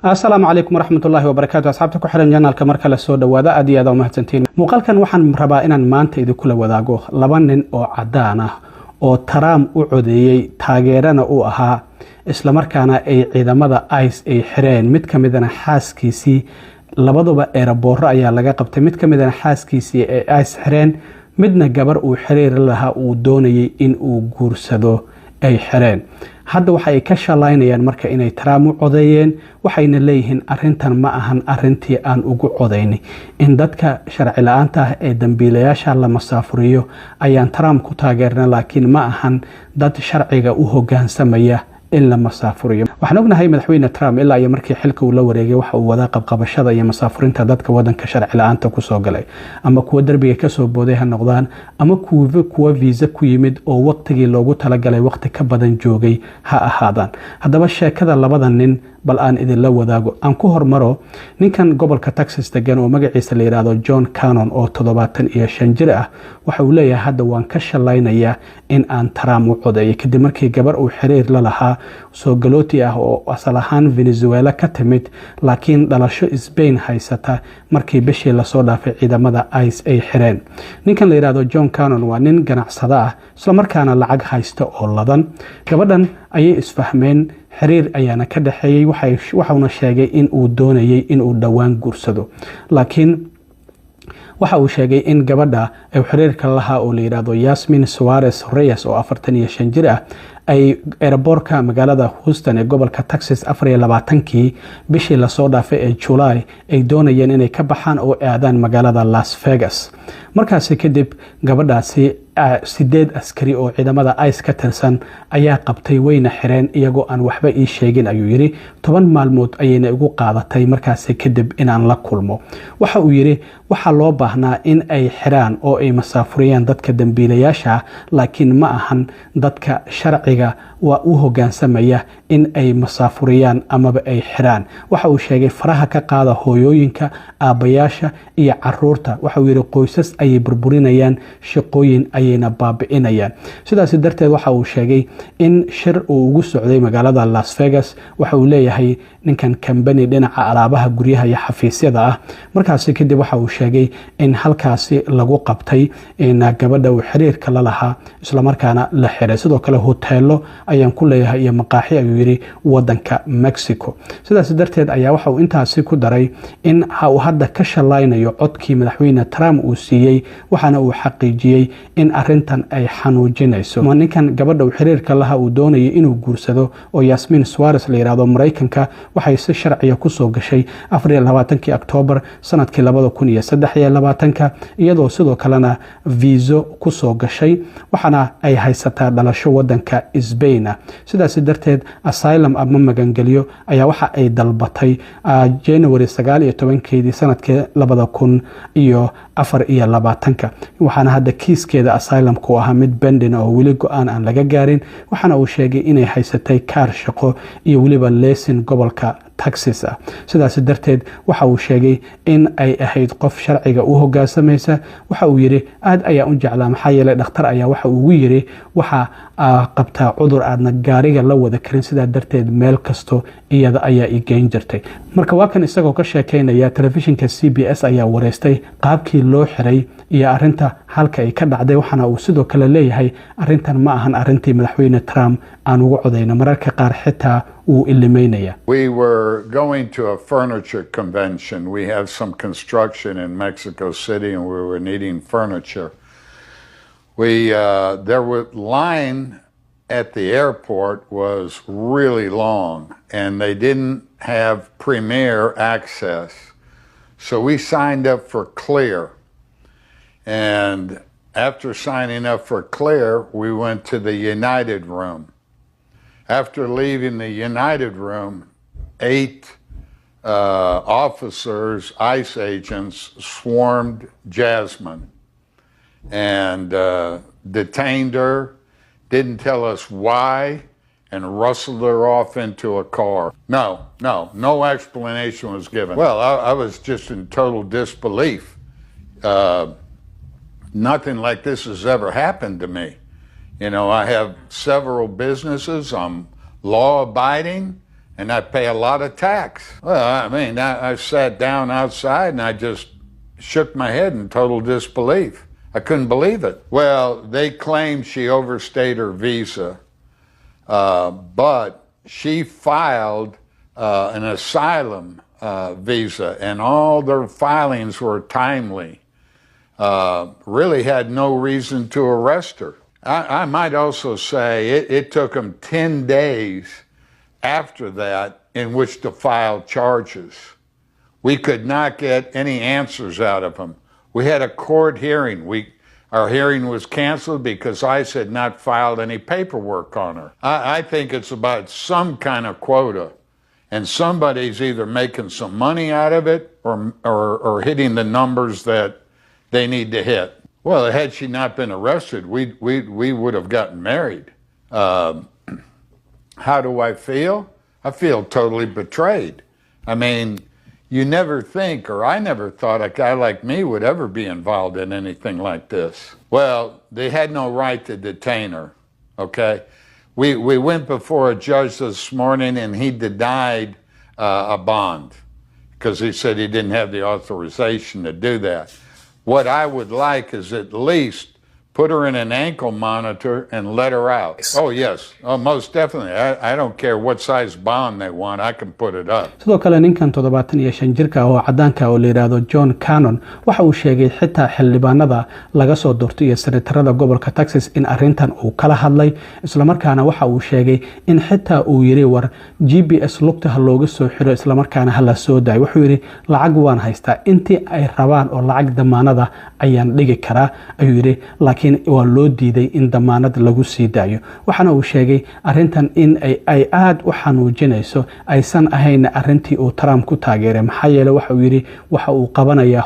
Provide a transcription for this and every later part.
السلام عليكم ورحمة الله وبركاته. أصحابتك وحرن جنالك مركز السوداء وذا أدي هذا ومهتنتين مقالكن وحن ربا إن مانت إذا كل وذاقو لبنن أو عدانة أو ترام أعدي تاجرنا أو أها إسلام مركانا أي إذا ماذا أيس أي حرين متكمدنا حاس كيسي لبضوا بإيربور رأي لقى قبت متكمدنا حاس كيسي أيس حرين مدنا جبر أو حرير لها ودوني إن أو جورسدو أي حرين hadda waxay ka shalaynayaan marka inay Trump codeeyeen waxayna leeyihiin arintan ma ahan arintii aan ugu codeynay in dadka sharci la'aanta ah ee dambiilayaasha la masaafuriyo ayaan Trump ku taageernaa laakiin ma ahan dad sharciga u hoggaansamaya in la masaafuriyo waxaan ognahay madaxweyne Trump ilaa iyo markii xilka uu la wareegay waxa uu wada qabqabashada iyo masaafurinta dadka wadanka sharci la'aanta ku soo galay ama kuwa darbiga ka soo booday ha noqdaan ama kuwa visa ku yimid oo waqtigii loogu talagalay waqti ka badan joogay ha ahaadaan haddaba sheekada labadan nin bal aan idin la wadaago aan ku hormaro ninkan gobolka Texas degan oo magaciisa la yiraahdo John Cannon oo 75 jir ah waxa uu leeyahay hadda waan ka shalaynayaa in aan Trump u codeeyo kadib markii gabar uu xiriir la lahaa soo galooti ah oo asal ahaan Venezuela ka timid laakiin dhalasho Spain haysata markii bishii la soo dhaafay ciidamada ICE ay xireen ninkan la yiraahdo John Cannon waa nin ganacsada ah isla markaana lacag haysta oo ladan gabadhan ayay isfahmeen xiriir ayaana ka dhaxeeyay waxauna sheegay in uu doonayay in uu dhawaan guursado laakiin waxa uu sheegay in gabadha ay xiriirka lahaa oo la yiraahdo Yasmin Suarez Reyes oo 45 jir ah ay airportka magaalada Houston ee gobolka Texas 24kii bishii la soo dhaafay ee July ay doonayeen inay ka baxaan oo aadaan magaalada Las Vegas markaas kadib gabadhaasi 8 askari oo ciidamada ICE ka tirsan ayaa qabtay wayna xireen iyagoo aan waxba ii sheegin ayuu yiri 10 maalmood ayayna ugu qaadatay markaas kadib inaan la kulmo waxa uu yiri waxa loo baahnaa in ay xiraan oo ay masaafuriyaan dadka dambiilayaasha laakiin ma ahan dadka sharciga waa u hoggaansamaya in ay masaafuriyaan ama ay xiraan waxa uu sheegay faraha ka qaada hooyooyinka aabayaasha iyo caruurta waxa uu yiri qoysas ay burburinayaan shaqooyin ayayna baabi'inayaan sidaas darteed waxa uu sheegay in shir uu ugu socday magaalada Las Vegas waxa uu leeyahay ninkan company dhinaca alaabaha guryaha iyo xafiisyada ah markaas kadib waxa uu sheegay in halkaasi lagu qabtay in gabadha uu xiriirka la lahaa isla markaana la xiray sidoo kale hoteelo ayaan ku leeyahay iyo maqaaxi ayuu yiri wadanka Mexico sidaas darteed ayaa waxa uu intaasi ku daray in uu hadda ka shalaynayo codkii madaxweyne Trump uu siiyay waxaana uu xaqiijiyay in arintan ay xanuujinayso ninkan gabadha uu xiriirka lahaa uu doonayay inuu guursado oo Yasmin Suarez la yiraahdo Mareykanka waxay si sharciya ku soo gashay 24kii October sanadkii 2023 iyadoo sidoo kalena visa ku soo gashay waxana ay haysataa dhalasho wadanka Spain sidaas darteed asylum ama magangeliyo ayaa waxa ay dalbatay January 19keedii sanadkii 2024 waxana hadda kiiskeeda asylum ku ahaa mid pending oo wali go'aan aan laga gaarin waxana uu sheegay inay haysatay kaar shaqo iyo waliba lesson gobolka Texas sidaas darteed waxa uu sheegay in ay ahayd qof sharciga u hoggaansamaysa waxa uu yiri aad ayaa u jeclaa maxaa yeelay dhakhtar ayaa waxa uu yiri waxa qabtaa cudur aadna gaariga la wada karin sidaa darteed meel kasto iyada ayaa i geyn jirtay marka waa kan isagoo ka sheekeynaya telefishinka CBS ayaa wareystay qaabkii loo xiray iyo arinta halka ay ka dhacday waxana uu sidoo kale leeyahay arintan ma ahan arintii madaxweyne Trump aan ugu codeyno mararka qaar xitaa uu ilimeynaya. We were going to a furniture convention. We have some construction in Mexico City and we were needing furniture. There was line at the airport was really long and they didn't have premier access. So we signed up for Clear. And after signing up for Clear, we went to the United room. After leaving the United room, 8 officers, ICE agents, swarmed Jasmine and detained her, didn't tell us why, and rustled her off into a car. No explanation was given. Well, I was just in total disbelief. Nothing like this has ever happened to me. You know, I have several businesses, I'm law abiding, and I pay a lot of tax. Well, I mean, I sat down outside and I just shook my head in total disbelief. I couldn't believe it. Well, they claimed she overstayed her visa, but she filed an asylum visa, and all their filings were timely. Really had no reason to arrest her. I might also say it took them 10 days after that in which to file charges. We could not get any answers out of them. We had a court hearing. Our hearing was canceled because ICE had not filed any paperwork on her. I think it's about some kind of quota, and somebody's either making some money out of it or hitting the numbers that they need to hit. Well, had she not been arrested, we would have gotten married. How do I feel? I feel totally betrayed. I mean, you never think, or I never thought a guy like me would ever be involved in anything like this. Well, they had no right to detain her, okay? We went before a judge this morning and he denied a bond because he said he didn't have the authorization to do that. What I would like is at least put her in an ankle monitor and let her out. Oh, yes. Oh, most definitely. I don't care what size bond they want. I can put it up. sidoo kale ninkan 75 jirka oo cadaanka oo la yiraahdo John Cannon waxa uu sheegay xitaa xildhibaanada laga soo doortay iyo senatarada gobolka Texas in arintan uu kala hadlay isla markaana waxa uu sheegay in xitaa uu yiri war GPS lugta looga soo xiro isla markaana hala soo daay wuxuu yiri lacag waan haystaa intii ay rabaan oo lacag damaanada ayaan dhigi karaa ayuu yiri laakiin waa loo diiday in damaanad lagu sii daayo waxana uu sheegay arintan in ay aad u xanuujinayso aysan ahayn arintii uu Trump ku taageeray maxaa yeelay waxa uu yiri waxa uu qabanaya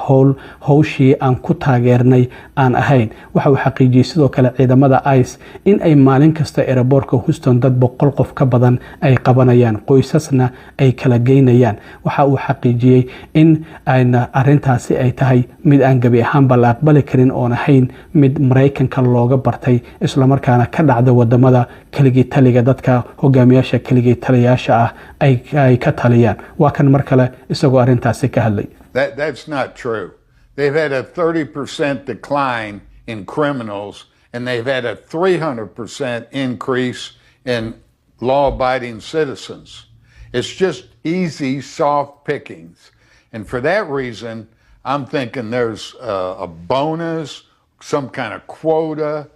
howshii aan ku taageernay aan ahayn waxa uu xaqiijiyay sidoo kale ciidamada ICE in ay maalin kasta airportka Houston dad 100 qof ka badan ay qabanayaan qoysasna ay kala geynayaan waxa uu xaqiijiyay in ayna arintaasi ay tahay mid aan gabi ahaan bal aqbali karin oo ahayn mid Mareykanka looga bartay isla markaana ka dhacda wadamada kaligii taliga dadka hogaamiyaasha kaligii taliyaasha ah ay ka taliyaan waa kan mar kale isagoo arintaasi ka hadlay. That's not true. They've had a 30% decline in criminals and they've had a 300% increase in law-abiding citizens. It's just easy, soft pickings. And for that reason, I'm thinking there's a bonus, some kind of quota,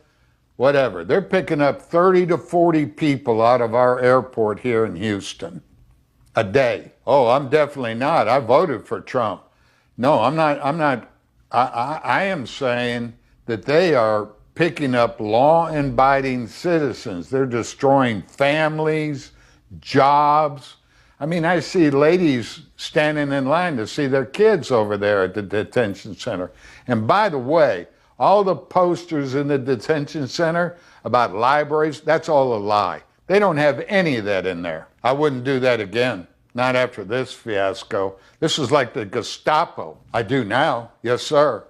whatever. They're picking up 30 to 40 people out of our airport here in Houston a day. Oh, I'm definitely not. I voted for Trump. No, I'm not. I am saying that they are picking up law-abiding citizens. They're destroying families, jobs. I mean, I see ladies standing in line to see their kids over there at the detention center. And by the way, all the posters in the detention center about libraries, that's all a lie. They don't have any of that in there. I wouldn't do that again. Not after this fiasco. This is like the Gestapo. I do now. Yes, sir.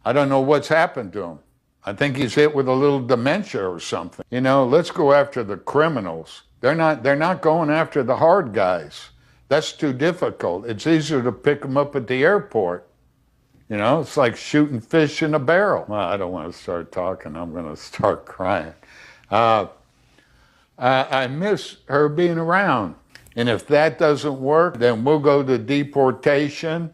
I don't know what's happened to him. I think he's hit with a little dementia or something. You know, let's go after the criminals. They're not going after the hard guys. That's too difficult. It's easier to pick them up at the airport. You know, it's like shooting fish in a barrel. Well, I don't want to start talking. I'm going to start crying. I miss her being around. And if that doesn't work, then we'll go to deportation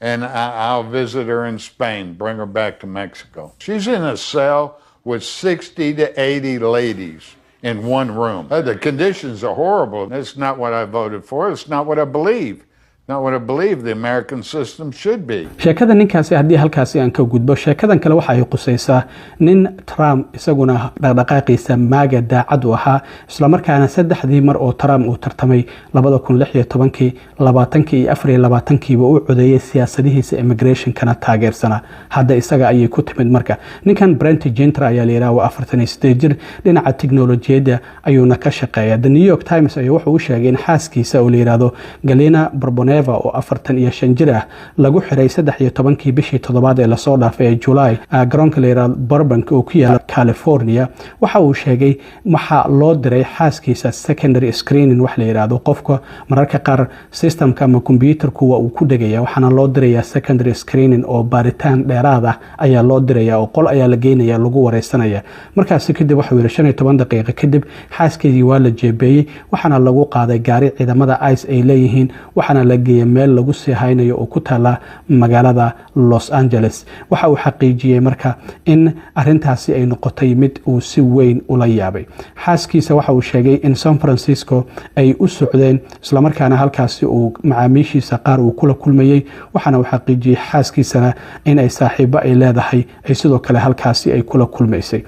and I'll visit her in Spain, bring her back to Mexico. She's in a cell with 60 to 80 ladies in one room. The conditions are horrible. It's not what I voted for. It's not what I believe. Not what I believe the American system should be. sheekada ninkaasi haddii halkaasi aan ka gudbo sheekadan kale waxa ay qusaysaa nin Trump isaguna dhaqdhaqaaqiisa maaga daacad u ahaa isla markaana saddexdii mar oo Trump uu tartamay 2016 20 iyo 24 uu codeeyay siyaasadihiisa immigration kana taageersana hadda isaga ayay ku timid marka ninkan Brent Genter ayaa la yiraahdaa 48 jir dhinaca tiknoolajiyada ayuuna ka shaqeeyaa The New York Times ayaa wuxuu u sheegay in xaaskiisa oo la yiraahdo Galina Bourbon Villanueva oo 45 jir ah lagu xiray 13 bishii toddobaad ee lasoo dhaafay ee July garoonka la yiraahdo Burbank oo ku yaala California. waxa uu sheegay waxa loo diray xaaskiisa secondary screening wax la yiraahdo qofka mararka qaar systemka ama computerku waa uu ku dhagaya waxaana loo dirayaa secondary screening oo baaritaan dheeraad ah ayaa loo dirayaa oo qol ayaa la geenayaa lagu wareysanaya. markaas kadib waxa uu yiri 15 daqiiqo kadib xaaskeedii waa la jeebeeyay waxaana lagu qaaday gaari ciidamada ICE ay leeyihiin waxaana la geeyay meel lagu sii haynayo oo ku taala magaalada Los Angeles. waxa uu xaqiijiyay marka in arintaasi ay noqotay mid uu si weyn ula yaabay. xaaskiisa waxa uu sheegay in San Francisco ay u socdeen isla markaana halkaasi uu macaamiishiisa qaar uu kula kulmayay waxaana uu xaqiijiyay xaaskiisana in ay saaxiibo ay leedahay ay sidoo kale halkaasi ay kula kulmaysay.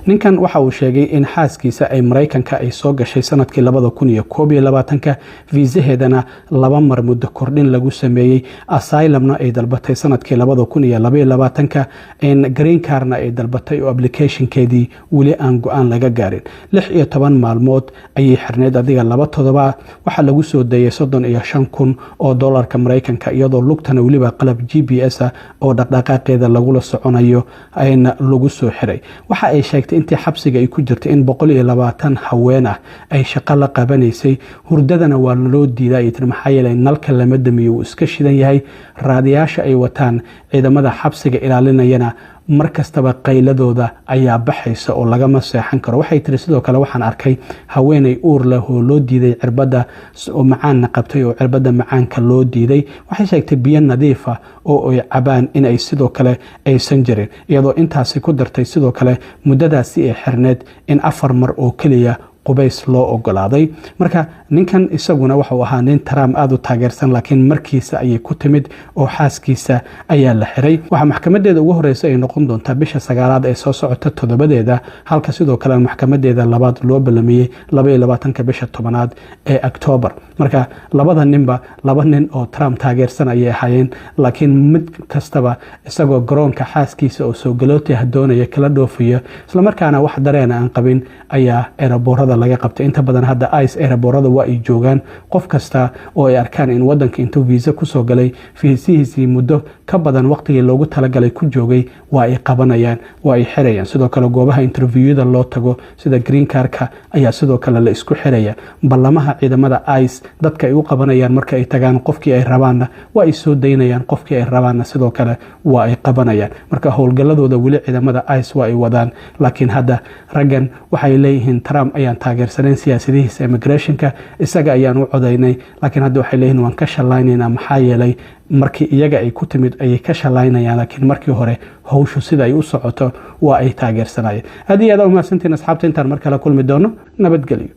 ninkan waxa uu sheegay in xaaskiisa ay Mareykanka ay soo gashay sanadkii 2021 viisaheedana 2 mar muddo kordhin lagu sameeyay asylumna ay dalbatay sanadkii 2022 in green cardna ay dalbatay oo applicationkeedii wali aan go'aan laga gaarin. 16 maalmood ayay xirneed adiga 2 toddobaad waxa lagu soo dayay 35,000 oo dollarka Mareykanka iyadoo lugtana waliba qalab GPS oo dhaqdhaqaaqeeda lagu la soconayo ayna lagu soo xiray. waxa ay sheegtay intii xabsiga ay ku jirtay in 120 haween ah ay shaqo la qabanaysay hurdadana waa loo diiday maxaa yeelay nalka lama damiyo iska shidan yahay raadiyaasha ay wataan ciidamada xabsiga ilaalinayana markastaba qayladooda ayaa baxaysa oo laga ma seexan karo. waxay tiri sidoo kale waxaan arkay haweenay uur leh oo loo diiday cirbada oo macaan qabtay oo cirbada macaanka loo diiday. waxay sheegtay biyo nadiif ah oo ay cabaan in ay sidoo kale aysan jirin iyadoo intaasi ku dartay sidoo kale muddadaasi ay xirneed in 4 mar oo kaliya qubays loo ogolaaday. marka ninkan isaguna waxa uu ahaa nin Trump aad u taageersan laakiin markiisa ayay ku timid oo xaaskiisa ayaa la xiray. waxa maxkamadeeda ugu horeysay ay noqon doontaa bisha 9aad ee soo socota toddobadeeda halka sidoo kale maxkamadeeda labaad loo ballamiyay 22 bisha 10aad ee October. marka labada nin oo Trump taageersan ayay ahaayeen laakiin mid kastaba isagoo garoonka xaaskiisa oo soo galootay doonaya kala dhoofiyo isla markaana wax dareen aan qabin ayaa airportada laga qabtay. inta badan hadda ICE airportada waa ay joogaan qof kasta oo ay arkaan in wadanka intuu visa ku soo galay fiisihiisii muddo ka badan waqtigii loogu talagalay ku joogay waa ay qabanayaan waa ay xirayaan. sidoo kale goobaha interviewada loo tago sida green cardka ayaa sidoo kale la isku xiraya. ballamaha ciidamada ICE dadka ay u qabanayaan marka ay tagaan qofkii ay rabaanna waa ay soo daynayaan qofkii ay rabaanna sidoo kale waa ay qabanayaan. marka howlgaladooda wali ciidamada ICE waa ay wadaan laakiin hadda raggan waxay leeyihiin Trump ayaan taageersaneen siyaasadihiisa immigrationka isaga ayaan u codaynay laakiin hadda waxay leeyihiin waan ka shalaynayna maxaa yeelay markii iyaga ay ku timid ayay ka shalaynayaan laakiin markii hore hawshu sida ay u socoto waa ay taageersanayeen. aad iyo aad u mahadsantiin asxaabta intaan mar kale kulmi doono nabadgelyo.